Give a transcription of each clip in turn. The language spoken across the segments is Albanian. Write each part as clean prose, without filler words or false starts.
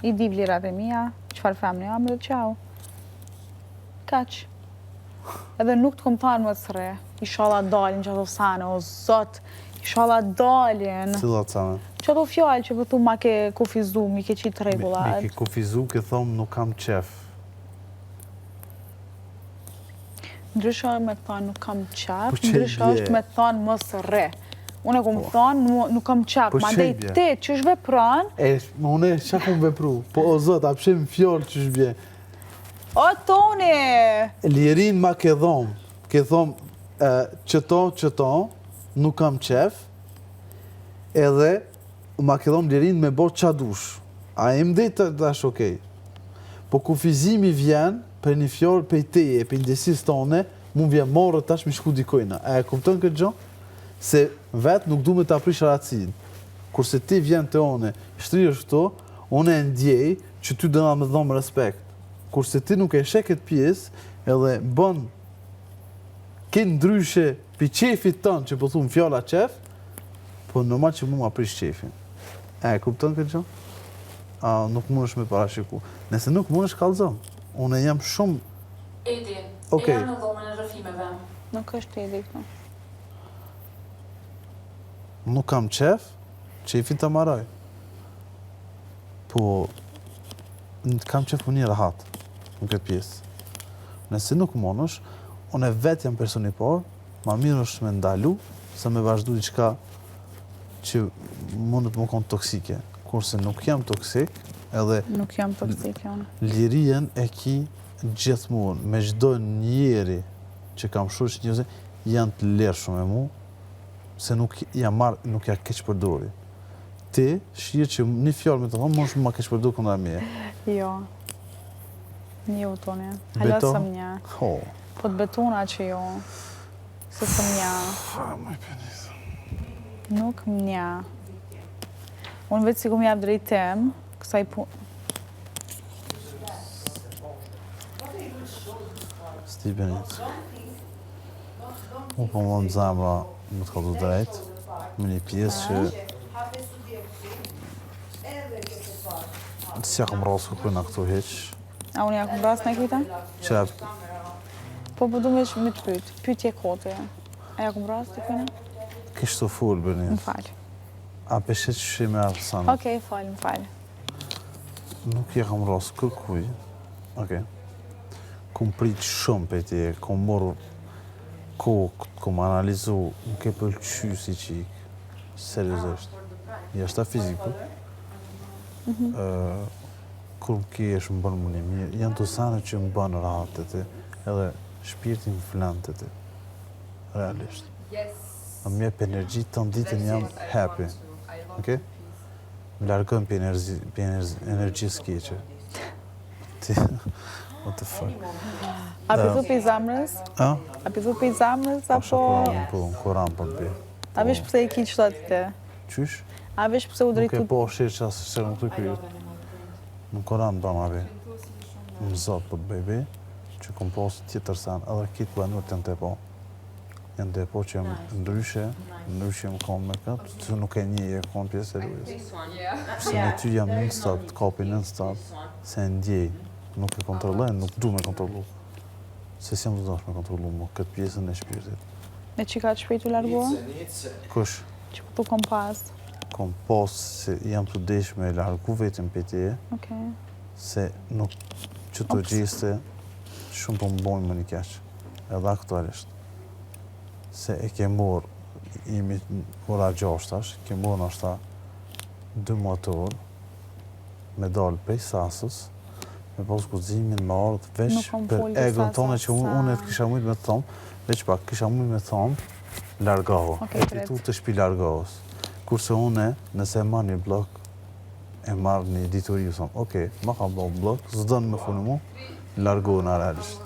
I di vlerat e mia, çfarë femne jam dhe ciao. Kaq. Edhe nuk të kom thanë më të re. Inshallah dalin që ato sane, o zot. Inshallah dalin. Cilat sane? Që ato fjallë që vëtu ma ke kufizu, mi ke qitë regullat. Mi ke kufizu, ke thomë nuk kam qef. Ndryshe me thonë nuk kam qef, ndryshe është me thonë mos re. Unë e kom thonë nuk kam qef, ma ndej ti që është vepran. Unë e që kom vepru? Po o zot, apshem fjallë që është bje. O Toni! Lirin ma ke thomë, qëto, nuk kam qef, edhe ma ke thomë lirin me bo qa dush. A e më dhejtë të dash okej. Po kufizimi vjen për një fjallë për i teje, për indesis tone, mu vjen morë tash mi shku dikojna. A e kuptën këtë gjo? Se vetë nuk du me të aprish racin. Kurse ti vjen të one, shtrirë shto, one e ndjej që ty dëna me dhomë respekt. Kurse ti nuk e shek këtë pjesë, edhe bën kënë ndryshe për qefit tënë që po thumë fjalla qef, po normal që mu ma aprish qefin. E kuptën këtë gjo? Nuk mund është me parashiku. Nëse nuk mund është kalzëm. Unë jam shumë... Edi, e janë në dhomën e rëfimeve. Nuk është Edi këto. Nuk kam qef, qefin të maraj. Po, kam qef më një rahat në këtë pjesë. Nëse nuk mund është, unë e vetë jam personi por, ma mirë është me ndalu, se me vazhdu diçka që mundet më konë toksike. Kurse nuk jam toksik, edhe... Nuk jam toksik, janë. Lirien e ki gjithmonë, me çdo njeri që kam shoq njëse, janë të lerë shumë e mu, se nuk ja marë, nuk ja keq përdori. Ti, shirë që një fjallë me të thonë, mos ma keq përdori kënda mje. Jo. Një u toni. Hala së mja. Po të betona që jo. Se së mja. Nuk mja. Unë vetë si ku m'jap drejtim, kësaj punë. Sti Benit. Unë po më në zamra më të kaldu drejt, me një pjesë që... Si ja kom rrasë kërkujna këtu heq. A unë ja kom rrasë në këta? Që... Po du me të pytë, pytje kote. A ja kom rrasë të këna? Kishtë të full, Benit. Më falë. A peshe që shi me arsanë? Okej, falë, më falë. Nuk ja kam rrasë kërkuj. Okej. Kom pritë shumë për ti, kom morë kokë, kom analizu, më ke pëlqy si qikë. Seriosisht. Jashta fiziku. Kur më kesh më bënë më një mirë, janë të sane që më bënë rahat të ti, edhe shpirtin më flanë të ti. Realisht. Më mjep energji, të në ditën jam happy. Okej? Më largëm për energji s'keqe. Ti, what the fuck? A pithu për i zamrës? A? A pithu për i zamrës, apo... Po, në Koran për të bëj. A vish pëse i ki qëta të te? Qysh? A vish pëse u drejtu... Nuk e po shirë që asë shërë në të kryt. Në Koran bëm abi. Më zotë për të bëjbi, që kom posë tjetër sanë, edhe kitë planur të janë të po. Janë të po që jam ndryshe jam kom me këtë, që nuk e një e kom pjesë e rujës. Se me ty jam non-stop, të kapi non-stop, se ndjej, nuk e kontrolloj, nuk du me kontrollu. Se si jam të dosh me kontrollu mu, këtë pjesën e shpirtit. Me që ka të shpejtu largoha? Kush? Që këtu kom pas. Kom pas se jam të desh me largu vetëm për ti, se nuk që të gjiste, shumë për më bojnë më një keq, edhe aktualisht. Se e ke morë, imi ora 6-tash, ke morë në ashta 2 motor, me dalë prej sasës, me pas guzimin me ardhë veç për egon tonë që unë e të kisha mujtë me thomë, veç pak kisha mujtë me thomë, largohu, e këtu të shpi largohus. Kurse une, nëse e marrë një blok, e marrë një dituri, ju thomë, okej, ma ka bo blok, zdënë me funë mu, largohu në realisht.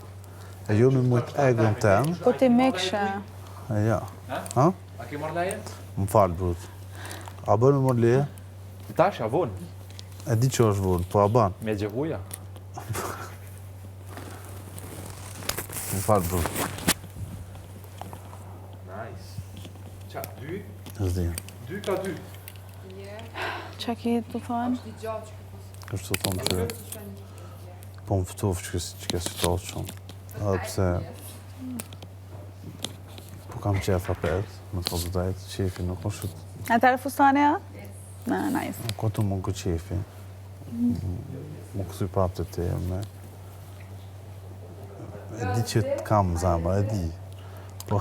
E jo me mujtë egon temë. Po ti mekshe. E ja. Ha? A ke marrë leje? Më falë, brut. A bërë me marrë leje? Tash, a vonë? E di që është vonë, po a banë. Me gjehuja? Më falë, brut. Nice. Qa, 2? Zdi. 2 ka 2. Qa ki të thonë? Kështu thonë që po më ftuf që ke sëtot shumë. Edhe pse po kam qef apet, me të thotë drejt, qefi nuk është Atëherë fustani, a? Na, nice. ko të mund këtë qefi. Më këthy prap të te, me... E di që të kam zamër, e di. Po,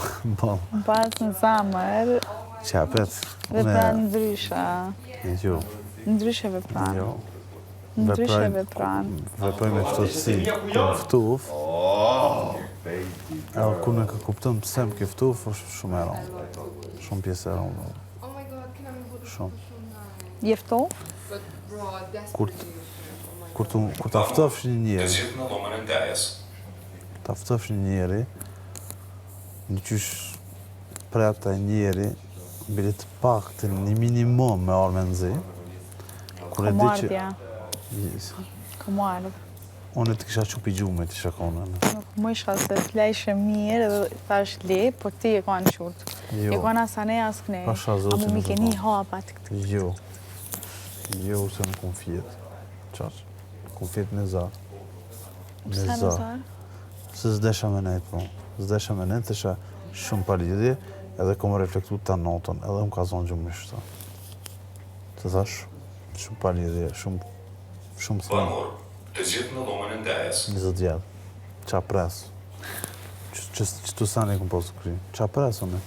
Pas në zamër, qepet, vepran ndryshe. Jo, Ndryshe vepran. jo. Ndryshe vepran. Veproj me ftofësi, po më ftuf. Edhe kur në ka kuptën pse më ke ftuf, është shumë e rëndë. Shumë pjesë e rëndë. Oh my god, can I move Shumë. Jefto? But bro, Kur desperately. kur ta ftofsh një Të njeri, gjithë në dhomën e ndajes. ta ftofsh një njeri, në qysh prap taj njeri, bile të pak të një minimum me arme në zi, kur e di që... Komardja. Komard. Unë të kisha qupi gjume të shakonën. Nuk më isha se të lejshë mirë dhe thash le, por ti e ka në qurtë. E Jo, ka në asane as këne. Pasha zotin A mu mi nuk e keni ka. hapat këtë. jo. Jo, se në kom fjet. Qaq, kom fjet në zarë. Pse në zarë? Se s'desha me nejtë, po. S'desha me nejtë, të isha shumë pa lidhje, edhe kom reflektu të notën, edhe më ka zonë gjumë shta. Të thash, shumë pa lidhje, shumë thënë, Banor, të gjithë në dhomën e ndajes. 20 vjetë. Qa pres. Që të sani kom posë të kry. Qa pres, unë.